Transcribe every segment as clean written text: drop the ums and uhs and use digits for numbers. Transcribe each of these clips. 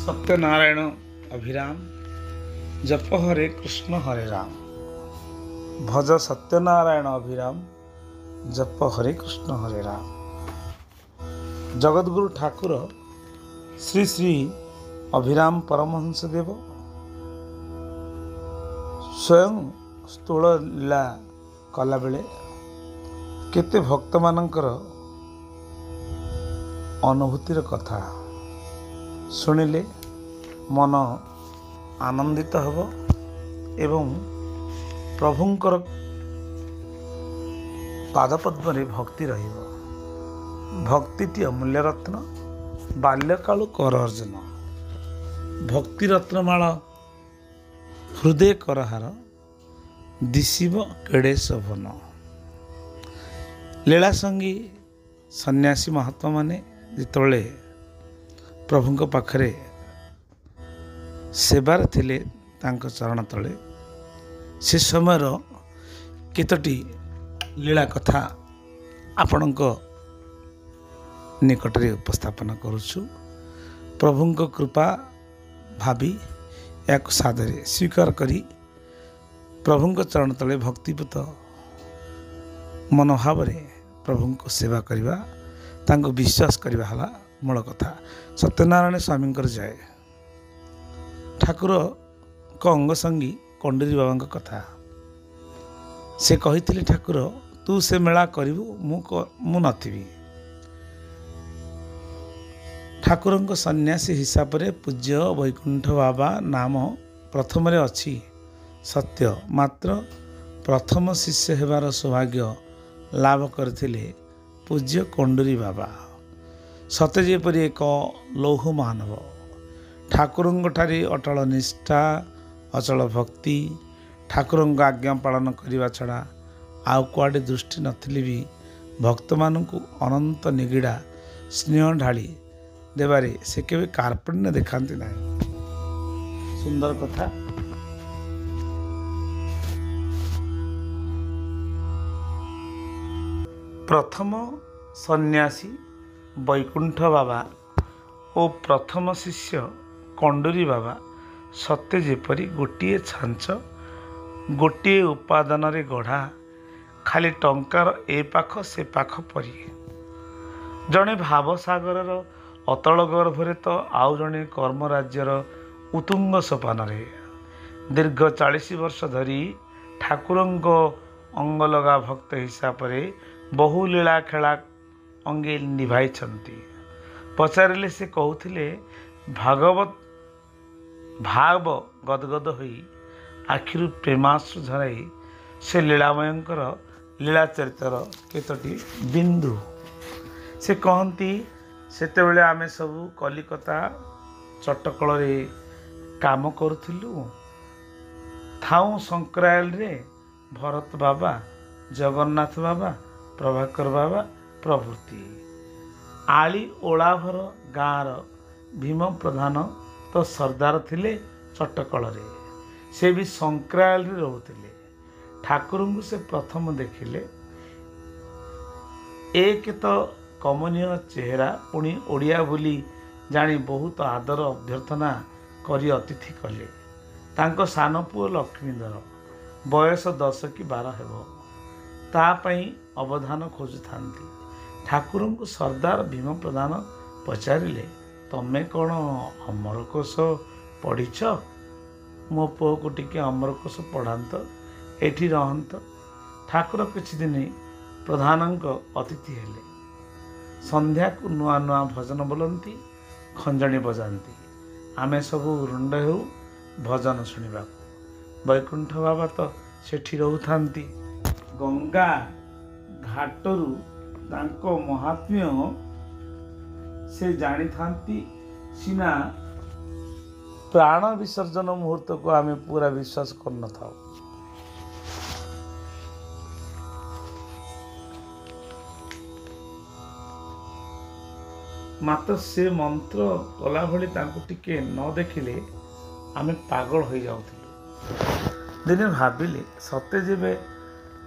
सत्यनारायण अभिराम जप हरे कृष्ण हरे राम। भज सत्यनारायण अभिराम जप हरे कृष्ण हरे राम। जगद्गुरु ठाकुर श्री श्री अभिराम परमहंस देव स्वयं स्थूल लीला कला बेले केते भक्त मानकर अनुभूतिर कथा शुणिले मन आनंदित हब एवं प्रभुंकर पादपद्म भक्ति रहिब। भक्ति अमूल्य रत्न बाल्यकालु कर अर्जन भक्ति रत्नमाला हृदय करहार दिशिव केड़े शोभन। लीला संगी सन्यासी महात्मा माने जितबले प्रभुंक पाखरे सेवार थिले तांको चरण तले से समयर केतोटी लीला कथा आपणक निकटरे उपस्थापन करुछु। प्रभुंक कृपा भावी या सादरे स्वीकार करी प्रभुंक चरण तले भक्तिपूत मनोभाव प्रभुंक सेवा करवा तांको विश्वास करवा हला मूल कथा। सत्यनारायण स्वामी जय। ठाकुर को अंग संगी कंडरी बाबा कथा से कही ठाकुर तू से मेला करू मु नथिबी। ठाकुर सन्यासी हिसाब से पूज्य वैकुंठ बाबा नाम प्रथम अच्छी सत्य, मात्र प्रथम शिष्य हेबार सौभाग्य लाभ करथिले पूज्य कंडरी बाबा। सते जेपरि एक लौह मानव ठाकुरंठारे अटल निष्ठा अचल भक्ति ठाकुर आज्ञा पालन करने छड़ा आउ कुआडे दृष्टि नथिले भी भक्त मानू अनंत निगिड़ा स्नेह ढाली देवारे से केवे कार्पण्य देखांती ना। सुंदर कथा। प्रथम सन्यासी वैकुंठ बाबा और प्रथम शिष्य कंडरी बाबा सत्य जेपरी गोटे छांच गोटे उपादान रे गढ़ा खाली टंकार ए पाख से पाख परी। जड़े भावसागर अतल गर्भरे तो आउ जड़े कर्म राज्यर उत्तुंग सोपान रे दीर्घ 40 वर्ष धरी ठाकुरंक अंग लगा भक्त हिसाब से बहु लीला खेला अंगे निभाई। पचारे से कहते भागवत भाव गदगद होई आखिरु प्रेमाश्रु झराई से लीलामयंकर लीला चरितर केतोटी बिंदु से कहती। सेतेबेले आमे सबू कलिकता चटकल रे काम करुथिलु। थाऊ संक्रायल रे भरत बाबा, जगन्नाथ बाबा, प्रभाकर बाबा प्रभृति। आली ओलाभर गाँर भीम प्रधान तो सरदार थिले चटकल रे, से भी संक्रायल रे रहउथिले। ठाकुर को से प्रथम देखिले। एक तो कमनीय चेहरा पुणी ओडिया बोली जानी बहुत आदर अभ्यर्थना करी अतिथि कले। तांको सान पुओ लक्ष्मीधर बयस 10 कि 12 हेबो तापाई अवधान खोजुथांती। ठाकुर को सरदार भीम प्रधान पचारिले तमे कौन अमरकोश पढ़ीच? मो पुओ को टिके अमरकोश पढ़ात एठी रहंत। ठाकुर किछि दिन प्रधानक अतिथि हेले। संध्या को नुआ नुआ भजन बोलती, खंजणी बजाती। आमे सबू रुंड हो भजन शुणा। वैकुंठ बाबा तो सेठी रहउथांती। गंगा घाटरू तांको महात्म्य से जानी थांती सीना प्राण विसर्जन मुहूर्त को आमे पूरा विश्वास कर न था। मात्र से मंत्र कला भली तांको टिके न देखिले आमे पागल हो जाउथिलु। दिने भाबिले सते जेबे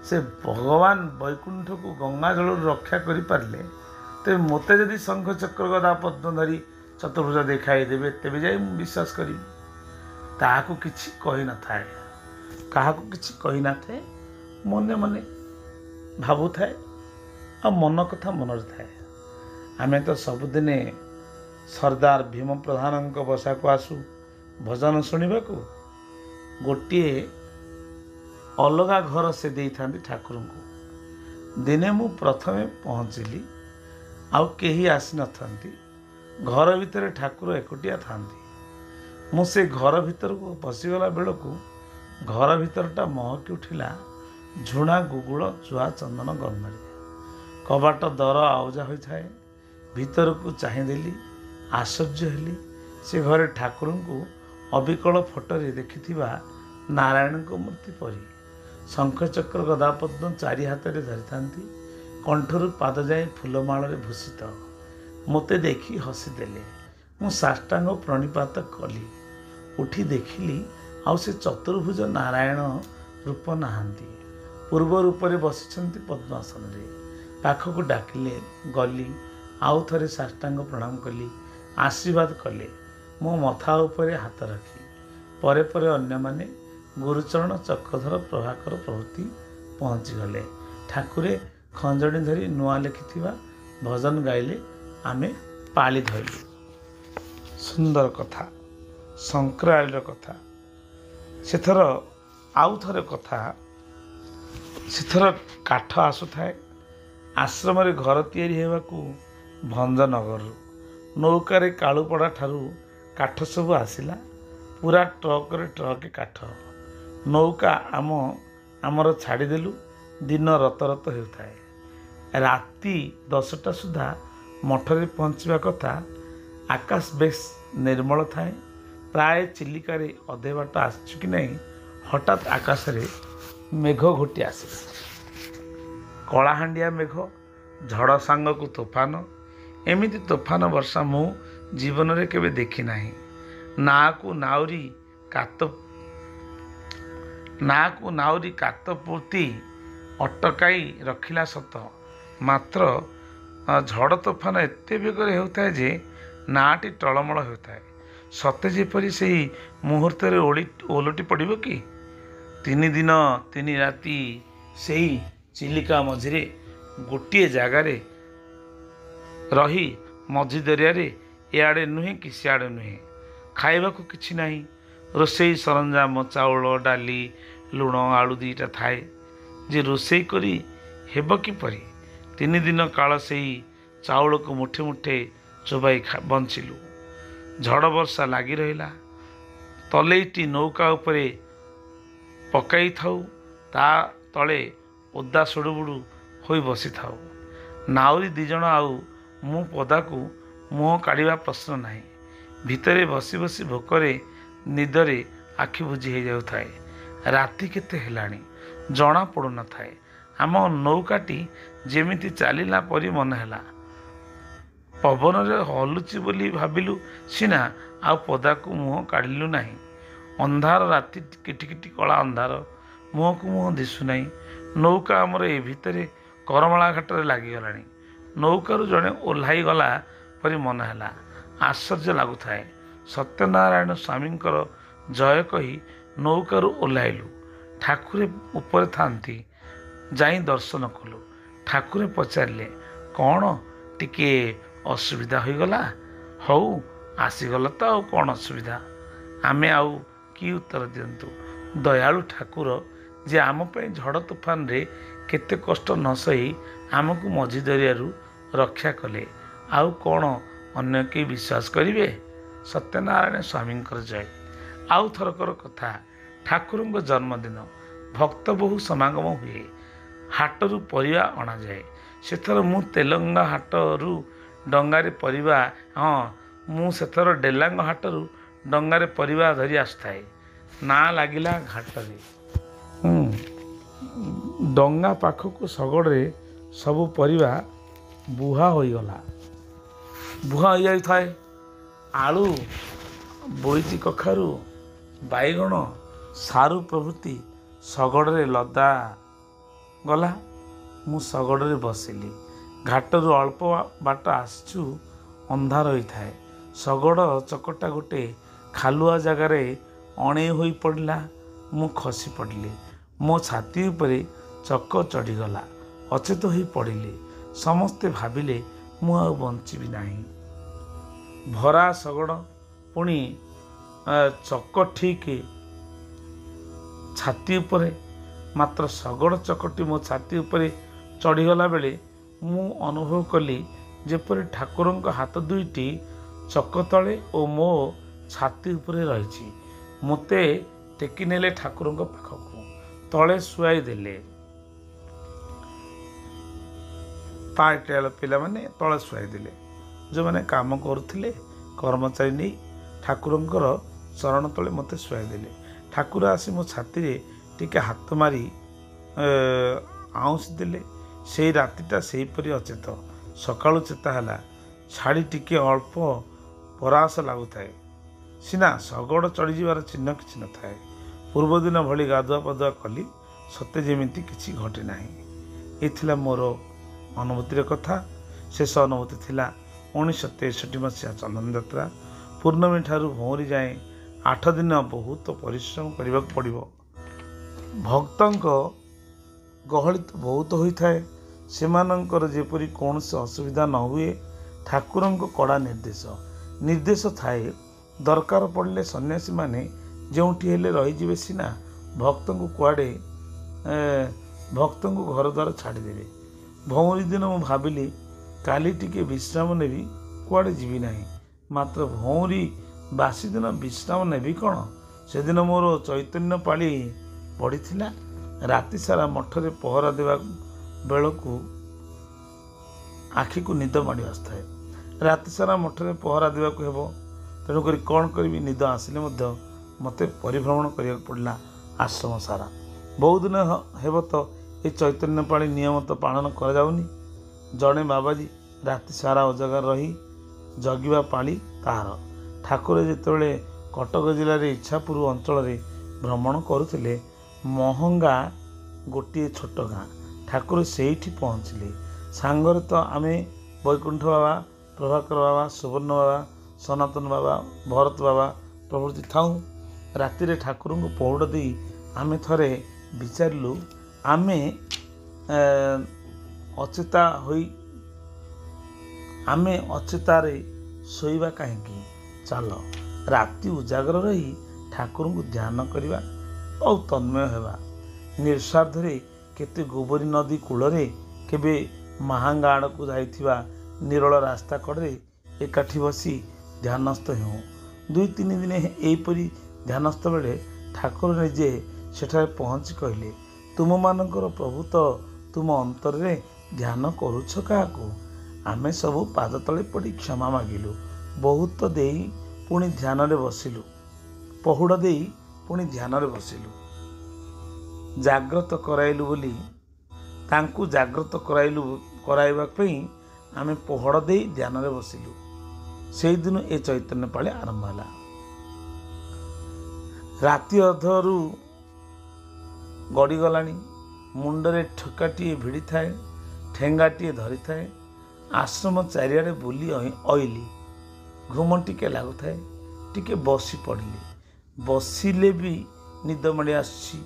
से भगवान वैकुंठ को गंगा जल रक्षा करि पारले ते मोते जदि शंख चक्र गदा पद्म धरी ଚତୁର୍ଭୁଜ ଦେଖାଇଦେବେ ତେବେ ଯାଇ ମୁଁ ବିଶ୍ୱାସ କରିବି। ତାହାକୁ କିଛି କହିନଥାଏ, କାହାକୁ କିଛି କହିନଥାଏ, ମନେ ମନେ ଭାବୁଥାଏ ଆଉ ମନ କଥା ମନରେ ଥାଏ। ଆମେ ତ ସବୁଦିନେ ସର୍ଦ୍ଦାର ଭୀମ ପ୍ରଧାନଙ୍କ ବସାକୁ ଆସୁ ଭଜନ ଶୁଣିବାକୁ। ଗୋଟିଏ ଅଲଗା ଘର ସେ ଦେଇଥାନ୍ତି ଠାକୁରଙ୍କୁ। ଦିନେ ମୁଁ ପ୍ରଥମେ ପହଞ୍ଚିଲି, ଆଉ କେହି ଆସିନଥାନ୍ତି। ଘର ଭିତରେ ଠାକୁର ଏକୁଟିଆ ଥାନ୍ତି। ମୁଁ ସେ ଘର ଭିତରକୁ ପଶିଗଲା ବେଳକୁ ଘର ଭିତରଟା ମହକି ଉଠିଲା ଝୁଣା, ଗୁଗୁଳ, ଜୁଆ, ଚନ୍ଦନ ଗନ୍ଧରେ। କବାଟ ଦର ଆଉଜା ହୋଇଥାଏ। ଭିତରକୁ ଚାହିଁଦେଲି, ଆଶ୍ଚର୍ଯ୍ୟ ହେଲି। ସେ ଘରେ ଠାକୁରଙ୍କୁ ଅବିକଳ ଫଟୋରେ ଦେଖିଥିବା ନାରାୟଣଙ୍କ ମୂର୍ତ୍ତି ପରି। ଶଙ୍ଖଚକ୍ର ଗଦାପଦ୍ମ ଚାରି ହାତରେ ଧରିଥାନ୍ତି। କଣ୍ଠରୁ ପାଦ ଯାଏ ଫୁଲମାଳରେ ଭୂଷିତ। ମୋତେ ଦେଖି ହସିଦେଲେ। ମୁଁ ସାଷ୍ଟାଙ୍ଗ ପ୍ରଣିପାତ କଲି। ଉଠି ଦେଖିଲି ଆଉ ସେ ଚତୁର୍ଭୁଜ ନାରାୟଣ ରୂପ ନାହାନ୍ତି। ପୂର୍ବ ରୂପରେ ବସିଛନ୍ତି ପଦ୍ମାସନରେ। ପାଖକୁ ଡାକିଲେ, ଗଲି। ଆଉ ଥରେ ସାଷ୍ଟାଙ୍ଗ ପ୍ରଣାମ କଲି। ଆଶୀର୍ବାଦ କଲେ ମୋ ମଥା ଉପରେ ହାତ ରଖି। ପରେ ପରେ ଅନ୍ୟମାନେ ଗୁରୁଚରଣ, ଚକ୍ରଧର, ପ୍ରଭାକର ପ୍ରଭୃତି ପହଞ୍ଚିଗଲେ। ଠାକୁରେ ଖଞ୍ଜଣି ଧରି ନୂଆ ଲେଖିଥିବା ଭଜନ ଗାଇଲେ। ଆମେ ପାଳି ଧରିଲୁ। ସୁନ୍ଦର କଥା, ସଂକ୍ରାଳୀର କଥା। ସେଥର ଆଉ ଥରେ କଥା, ସେଥର କାଠ ଆସୁଥାଏ। ଆଶ୍ରମରେ ଘର ତିଆରି ହେବାକୁ ଭଞ୍ଜନଗରରୁ ନୌକାରେ କାଳୁପଡ଼ା ଠାରୁ କାଠ ସବୁ ଆସିଲା। ପୁରା ଟ୍ରକରେ ଟ୍ରକେ କାଠ। ନୌକା ଆମର ଛାଡ଼ିଦେଲୁ। ଦିନ ରତ ହେଉଥାଏ। ରାତି 10ଟା ସୁଦ୍ଧା ମଠରେ ପହଞ୍ଚିବା କଥା। ଆକାଶ ବେଶ୍ ନିର୍ମଳ ଥାଏ। ପ୍ରାୟ ଚିଲିକାରେ ଅଧେ ବାଟ ଆସିଛୁ କି ନାହିଁ, ହଠାତ୍ ଆକାଶରେ ମେଘ ଘୋଟି ଆସିଲା। କଳାହାଣ୍ଡିଆ ମେଘ, ଝଡ଼ ସାଙ୍ଗକୁ ତୋଫାନ। ଏମିତି ତୋଫାନ ବର୍ଷା ମୁଁ ଜୀବନରେ କେବେ ଦେଖି ନାହିଁ। ନାଁକୁ ନାଉରି କାତ ପୋତି ଅଟକାଇ ରଖିଲା ସତ, ମାତ୍ର ଝଡ଼ ତୋଫାନ ଏତେ ବେଗରେ ହେଉଥାଏ ଯେ ନାଁଟି ଟଳମଳ ହେଉଥାଏ। ସତେ ଯେପରି ସେହି ମୁହୂର୍ତ୍ତରେ ଓଲଟି ପଡ଼ିବ କି। 3 ଦିନ 3 ରାତି ସେହି ଚିଲିକା ମଝିରେ ଗୋଟିଏ ଜାଗାରେ ରହି, ମଝି ଦରିଆରେ ଏଆଡ଼େ ନୁହେଁ କି ସିଆଡ଼େ ନୁହେଁ। ଖାଇବାକୁ କିଛି ନାହିଁ। ରୋଷେଇ ସରଞ୍ଜାମ ଚାଉଳ, ଡାଲି, ଲୁଣ, ଆଳୁ 2ଟା ଥାଏ ଯେ ରୋଷେଇ କରି ହେବ କିପରି। 3 ଦିନ କାଳ ସେହି ଚାଉଳକୁ ମୁଠେ ମୁଠେ ଚୋବାଇ ବଞ୍ଚିଲୁ। ଝଡ଼ ବର୍ଷା ଲାଗି ରହିଲା। ତଲେଇଟି ନୌକା ଉପରେ ପକାଇଥାଉ, ତା ତଳେ ଓଦା ସୁଡ଼ୁବୁଡ଼ୁ ହୋଇ ବସିଥାଉ। ନାଉରି 2 ଜଣ ଆଉ ମୁଁ ପଦାକୁ ମୁହଁ କାଢ଼ିବା ପ୍ରଶ୍ନ ନାହିଁ। ଭିତରେ ବସି ବସି ଭୋକରେ ନିଦରେ ଆଖି ବୁଜି ହେଇଯାଉଥାଏ। ରାତି କେତେ ହେଲାଣି ଜଣା ପଡ଼ୁନଥାଏ। ଆମ ନୌକାଟି ଯେମିତି ଚାଲିଲା ପରି ମନେ ହେଲା। ପବନରେ ହଲୁଛି ବୋଲି ଭାବିଲୁ ସିନା, ଆଉ ପଦାକୁ ମୁହଁ କାଢ଼ିଲୁ ନାହିଁ। ଅନ୍ଧାର, ରାତି କିଟିକିଟି କଳା ଅନ୍ଧାର। ମୁହଁକୁ ମୁହଁ ଦିଶୁନାହିଁ। ନୌକା ଆମର ଏ ଭିତରେ କରମଳା ଘାଟରେ ଲାଗିଗଲାଣି। ନୌକାରୁ ଜଣେ ଓହ୍ଲାଇ ଗଲା ପରି ମନେ ହେଲା। ଆଶ୍ଚର୍ଯ୍ୟ ଲାଗୁଥାଏ। ସତ୍ୟନାରାୟଣ ସ୍ୱାମୀଙ୍କର ଜୟ କହି ନୌକାରୁ ଓହ୍ଲାଇଲୁ। ଠାକୁରେ ଉପରେ ଥାନ୍ତି। ଯାଇ ଦର୍ଶନ କଲୁ। ଠାକୁରେ ପଚାରିଲେ, କ'ଣ ଟିକିଏ ଅସୁବିଧା ହୋଇଗଲା? ହଉ, ଆସିଗଲ ତ, ଆଉ କ'ଣ ଅସୁବିଧା? ଆମେ ଆଉ କି ଉତ୍ତର ଦିଅନ୍ତୁ? ଦୟାଳୁ ଠାକୁର ଯେ ଆମ ପାଇଁ ଝଡ଼ ତୋଫାନରେ କେତେ କଷ୍ଟ ନ ସହି ଆମକୁ ମଝି ଦରିଆରୁ ରକ୍ଷା କଲେ, ଆଉ କ'ଣ ଅନ୍ୟ କେହି ବିଶ୍ୱାସ କରିବେ? ସତ୍ୟନାରାୟଣ ସ୍ୱାମୀଙ୍କର ଜୟ। ଆଉ ଥରକର କଥା, ଠାକୁରଙ୍କ ଜନ୍ମଦିନ। ଭକ୍ତ ବହୁ ସମାଗମ ହୁଏ। ହାଟରୁ ପରିବା ଅଣାଯାଏ। ସେଥର ମୁଁ ତେଲଙ୍ଗା ହାଟରୁ ଡଙ୍ଗାରେ ପରିବା ମୁଁ ସେଥର ଡେଲାଙ୍ଗ ହାଟରୁ ଡଙ୍ଗାରେ ପରିବା ଧରି ଆସୁଥାଏ। ନାଁ ଲାଗିଲା ଘାଟରେ। ଡଙ୍ଗା ପାଖକୁ ଶଗଡ଼ରେ ସବୁ ପରିବା ବୁହା ହୋଇଯାଇଥାଏ। ଆଳୁ, ବୋଇତି କଖାରୁ, ବାଇଗଣ, ସାରୁ ପ୍ରଭୃତି ଶଗଡ଼ରେ ଲଦା ଗଲା। ମୁଁ ଶଗଡ଼ରେ ବସିଲି। ଘାଟରୁ ଅଳ୍ପ ବାଟ ଆସିଛୁ। ଅନ୍ଧାର ହୋଇଥାଏ। ଶଗଡ଼ ଚକଟା ଗୋଟେ ଖାଲୁଆ ଜାଗାରେ ଅଣେଇ ହୋଇ ପଡ଼ିଲା। ମୁଁ ଖସି ପଡ଼ିଲି। ମୋ ଛାତି ଉପରେ ଚକ ଚଢ଼ିଗଲା। ଅଚେତ ହୋଇ ପଡ଼ିଲି। ସମସ୍ତେ ଭାବିଲେ ମୁଁ ଆଉ ବଞ୍ଚିବି ନାହିଁ। ଭରା ଶଗଡ଼, ପୁଣି ଚକ ଠିକ୍ ଛାତି ଉପରେ। ମାତ୍ର ଶଗଡ଼ ଚକଟି ମୋ ଛାତି ଉପରେ ଚଢ଼ିଗଲା ବେଳେ ମୁଁ ଅନୁଭବ କଲି ଯେପରି ଠାକୁରଙ୍କ ହାତ ଦୁଇଟି ଚକ ତଳେ ଓ ମୋ ଛାତି ଉପରେ ରହିଛି। ମୋତେ ଟେକି ନେଲେ ଠାକୁରଙ୍କ ପାଖକୁ, ତଳେ ଶୁଆଇ ଦେଲେ। ପିଲାମାନେ ତଳେ ଶୁଆଇ ଦେଲେ। ଯେଉଁମାନେ କାମ କରୁଥିଲେ କର୍ମଚାରୀ ନେଇ ଠାକୁରଙ୍କର ଚରଣ ତଳେ ମୋତେ ଶୁଆଇ ଦେଲେ। ଠାକୁର ଆସି ମୋ ଛାତିରେ ଟିକେ ହାତ ମାରି ଆଉଁସି ଦେଲେ। ସେଇ ରାତିଟା ସେହିପରି ଅଚେତ। ସକାଳୁ ଚେତା ହେଲା। ଛାଡ଼ି ଟିକେ ଅଳ୍ପ ପରାସ ଲାଗୁଥାଏ ସିନା, ଶଗଡ଼ ଚଢ଼ିଯିବାର ଚିହ୍ନ କିଛି ନଥାଏ। ପୂର୍ବଦିନ ଭଳି ଗାଧୁଆ ପାଧୁଆ କଲି, ସତେ ଯେମିତି କିଛି ଘଟେ ନାହିଁ। ଏ ଥିଲା ମୋର ଅନୁଭୂତିର କଥା। ଶେଷ ଅନୁଭୂତି ଥିଲା 1963 ମସିହା ଚନ୍ଦନ ଯାତ୍ରା। ପୂର୍ଣ୍ଣମୀ ଠାରୁ ଭଉଁରୀ ଯାଏଁ 8 ଦିନ ବହୁତ ପରିଶ୍ରମ କରିବାକୁ ପଡ଼ିବ। ଭକ୍ତଙ୍କ ଗହଳି ତ ବହୁତ ହୋଇଥାଏ। ସେମାନଙ୍କର ଯେପରି କୌଣସି ଅସୁବିଧା ନ ହୁଏ, ଠାକୁରଙ୍କ କଡ଼ା ନିର୍ଦ୍ଦେଶ ଥାଏ। ଦରକାର ପଡ଼ିଲେ ସନ୍ନ୍ୟାସୀମାନେ ଯେଉଁଠି ହେଲେ ରହିଯିବେ ସିନା, ଭକ୍ତଙ୍କୁ ଘର ଦ୍ୱାର ଛାଡ଼ିଦେବେ। ଭଉଁରୀ ଦିନ ମୁଁ ଭାବିଲି କାଲି ଟିକେ ବିଶ୍ରାମ ନେବି, କୁଆଡ଼େ ଯିବି ନାହିଁ। ମାତ୍ର ଭଉଁରୀ ବାସି ଦିନ ବିଶ୍ରାମ ନେବି କ'ଣ? ସେଦିନ ମୋର ଚୈତନ୍ୟ ପାଳି ପଡ଼ିଥିଲା। ରାତି ସାରା ମଠରେ ପହରା ଦେବା ବେଳକୁ ଆଖିକୁ ନିଦ ମାଡ଼ି ଆସୁଥାଏ। ରାତି ସାରା ମଠରେ ପହରା ଦେବାକୁ ହେବ। ତେଣୁକରି କ'ଣ କରିବି, ନିଦ ଆସିଲେ ମଧ୍ୟ ମୋତେ ପରିଭ୍ରମଣ କରିବାକୁ ପଡ଼ିଲା ଆଶ୍ରମ ସାରା। ବହୁଦିନ ହେବ ତ ଏ ଚୈତନ୍ୟ ପାଳି ନିୟମ ତ ପାଳନ କରାଯାଉନି। ଜଣେ ବାବାଜୀ ରାତି ସାରା ଉଜାଗର ରହି ଜଗିବା ପାଳି ତାହାର। ଠାକୁର ଯେତେବେଳେ କଟକ ଜିଲ୍ଲାରେ ଇଚ୍ଛାପୁର ଅଞ୍ଚଳରେ ଭ୍ରମଣ କରୁଥିଲେ, ମହଙ୍ଗା ଗୋଟିଏ ଛୋଟ ଗାଁ। ଠାକୁର ସେଇଠି ପହଞ୍ଚିଲେ। ସାଙ୍ଗରେ ତ ଆମେ ବୈକୁଣ୍ଠ ବାବା, ପ୍ରଭାକର ବାବା, ସୁବର୍ଣ୍ଣ ବାବା, ସନାତନ ବାବା, ଭରତ ବାବା ପ୍ରଭୃତି ଥାଉଁ। ରାତିରେ ଠାକୁରଙ୍କୁ ପହୁଡ଼ ଦେଇ ଆମେ ଥରେ ବିଚାରିଲୁ, ଆମେ ଅଚେତାରେ ଶୋଇବା କାହିଁକି? ଚାଲ ରାତି ଉଜାଗର ରହି ଠାକୁରଙ୍କୁ ଧ୍ୟାନ କରିବା ଆଉ ତନ୍ମୟ ହେବା। ନିଃସ୍ୱାର୍ଥରେ କେତେ ଗୋବରୀ ନଦୀ କୂଳରେ, କେବେ ମାହାଙ୍ଗା ଆଡ଼କୁ ଯାଇଥିବା ନିରୋଳ ରାସ୍ତା କଡ଼ରେ ଏକାଠି ବସି ଧ୍ୟାନସ୍ଥ ହେଉ। 2-3 ଦିନ ଏହିପରି ଧ୍ୟାନସ୍ଥ ବେଳେ ଠାକୁର ନିଜେ ସେଠାରେ ପହଞ୍ଚି କହିଲେ, ତୁମମାନଙ୍କର ପ୍ରଭୁ ତ ତୁମ ଅନ୍ତରରେ ଧ୍ୟାନ କରୁଛ କାହାକୁ? ଆମେ ସବୁ ପାଦ ତଳେ ପଡ଼ି କ୍ଷମା ମାଗିଲୁ। ବହୁତ ଦେଇ ପୁଣି ଧ୍ୟାନରେ ବସିଲୁ। ପହୁଡ଼ ଦେଇ ପୁଣି ଧ୍ୟାନରେ ବସିଲୁ। ତାଙ୍କୁ ଜାଗ୍ରତ କରାଇବା ପାଇଁ ଆମେ ପହଡ଼ ଦେଇ ଧ୍ୟାନରେ ବସିଲୁ। ସେଇଦିନ ଏ ଚୈତନ୍ୟ ପାଳି ଆରମ୍ଭ ହେଲା। ରାତି ଅଧରୁ ଗଡ଼ିଗଲାଣି। ମୁଣ୍ଡରେ ଠେଙ୍ଗାଟିଏ ଭିଡ଼ିଥାଏ, ଠେଙ୍ଗାଟିଏ ଧରିଥାଏ। ଆଶ୍ରମ ଚାରିଆଡ଼େ ବୁଲି ଅଇଲି। ଘୁମ ଟିକେ ଲାଗୁଥାଏ। ଟିକେ ବସି ପଡ଼ିଲି। ବସିଲେ ବି ନିଦ ମାଡ଼ି ଆସୁଛି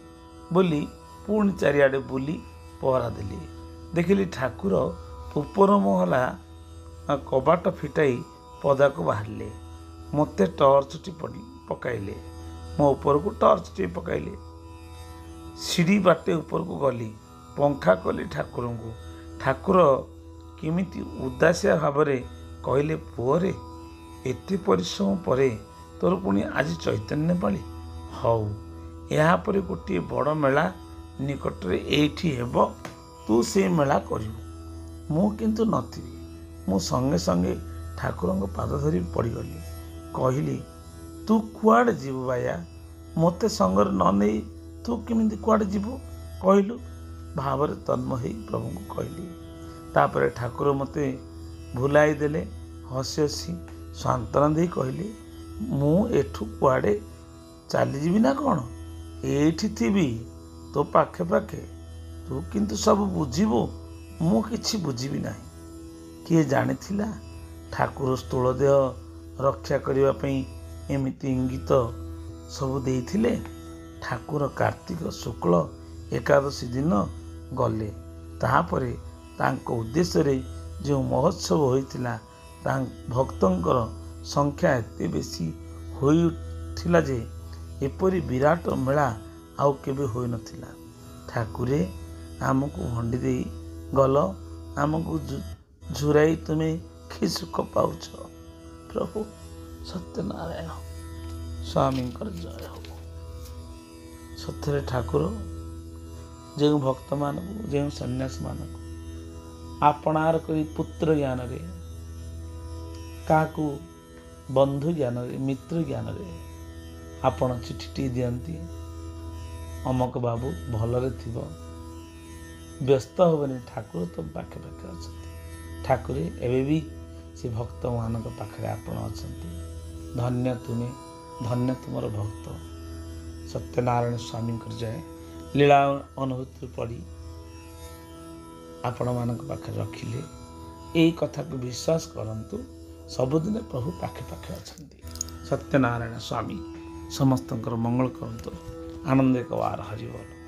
ବୋଲି ପୁଣି ଚାରିଆଡ଼େ ବୁଲି ପହରା ଦେଲି। ଦେଖିଲି ଠାକୁର ଉପର ମହଲା କବାଟ ଫିଟାଇ ପଦାକୁ ବାହାରିଲେ। ମୋତେ ପକାଇଲେ। ମୋ ଉପରକୁ ଟର୍ଚ୍ଚଟିଏ ପକାଇଲେ। ସିଡ଼ି ବାଟେ ଉପରକୁ ଗଲି। ପଙ୍ଖା କଲି ଠାକୁରଙ୍କୁ। ଠାକୁର କେମିତି ଉଦାସିଆ ଭାବରେ କହିଲେ, ପୁଅରେ, ଏତେ ପରିଶ୍ରମ ପରେ ତୋର ପୁଣି ଆଜି ଚୈତନ୍ୟ ପାଳି? ହଉ, ଏହାପରେ ଗୋଟିଏ ବଡ଼ ମେଳା ନିକଟରେ ଏଇଠି ହେବ, ତୁ ସେଇ ମେଳା କରିବୁ। ମୁଁ କିନ୍ତୁ ନଥିଲି। ମୁଁ ସଙ୍ଗେ ସଙ୍ଗେ ଠାକୁରଙ୍କ ପାଦ ଧରି ପଡ଼ିଗଲି। କହିଲି, ତୁ କୁଆଡ଼େ ଯିବୁ ବାୟା? ମୋତେ ସଙ୍ଗରେ ନ ନେଇ ତୁ କେମିତି କୁଆଡ଼େ ଯିବୁ କହିଲୁ? ଭାବରେ ତନ୍ମୟ ହେଇ ପ୍ରଭୁଙ୍କୁ କହିଲି। ତାପରେ ଠାକୁର ମୋତେ ଭୁଲାଇ ଦେଲେ। ହସି ହସି ସାନ୍ତ୍ୱନା ଦେଇ କହିଲେ, ମୁଁ ଏଠୁ କୁଆଡ଼େ ଚାଲିଯିବି ନା କ'ଣ? ଏଇଠି ଥିବି ତୋ ପାଖେ ପାଖେ। ତୁ କିନ୍ତୁ ସବୁ ବୁଝିବୁ, ମୁଁ କିଛି ବୁଝିବି ନାହିଁ। କିଏ ଜାଣିଥିଲା ଠାକୁର ସ୍ଥୂଳ ଦେହ ରକ୍ଷା କରିବା ପାଇଁ ଏମିତି ଇଙ୍ଗିତ ସବୁ ଦେଇଥିଲେ। ଠାକୁର କାର୍ତ୍ତିକ ଶୁକ୍ଳ ଏକାଦଶୀ ଦିନ ଗଲେ। ତାହାପରେ ତାଙ୍କ ଉଦ୍ଦେଶ୍ୟରେ ଯେଉଁ ମହୋତ୍ସବ ହୋଇଥିଲା, ଭକ୍ତଙ୍କର ସଂଖ୍ୟା ଏତେ ବେଶୀ ହୋଇଥିଲା ଯେ ଏପରି ବିରାଟ ମେଳା ଆଉ କେବେ ହୋଇନଥିଲା। ଠାକୁରେ ଆମକୁ ଭଣ୍ଡି ଦେଇ ଗଲ, ଆମକୁ ଝୁରାଇ ତୁମେ କି ସୁଖ ପାଉଛ। ପ୍ରଭୁ ସତ୍ୟନାରାୟଣ ସ୍ୱାମୀଙ୍କର ଜୟ ହବ। ସତରେ ଠାକୁର ଯେଉଁ ଭକ୍ତମାନଙ୍କୁ, ଯେଉଁ ସନ୍ନ୍ୟାସୀମାନଙ୍କୁ ଆପଣାର କରି ପୁତ୍ର ଜ୍ଞାନରେ, କାହାକୁ ବନ୍ଧୁ ଜ୍ଞାନରେ, ମିତ୍ର ଜ୍ଞାନରେ ଆପଣ ଚିଠିଟି ଦିଅନ୍ତି, ଅମକ ବାବୁ ଭଲରେ ଥିବ, ବ୍ୟସ୍ତ ହେବନି, ଠାକୁର ତ ପାଖେ ପାଖେ ଅଛନ୍ତି। ଠାକୁରେ ଏବେ ବି ସେ ଭକ୍ତମାନଙ୍କ ପାଖରେ ଆପଣ ଅଛନ୍ତି। ଧନ୍ୟ ତୁମେ, ଧନ୍ୟ ତୁମର ଭକ୍ତ। ସତ୍ୟନାରାୟଣ ସ୍ୱାମୀଙ୍କର ଜୟ। ଲୀଳା ଅନୁଭୂତି ପଢ଼ି ଆପଣମାନଙ୍କ ପାଖରେ ରଖିଲେ ଏଇ କଥାକୁ ବିଶ୍ୱାସ କରନ୍ତୁ, ସବୁଦିନେ ପ୍ରଭୁ ପାଖେ ପାଖେ ଅଛନ୍ତି। ସତ୍ୟନାରାୟଣ ସ୍ୱାମୀ ସମସ୍ତଙ୍କର ମଙ୍ଗଳ କରନ୍ତୁ। ଆନନ୍ଦ ଏକ ବାର ହରିବୋଲ।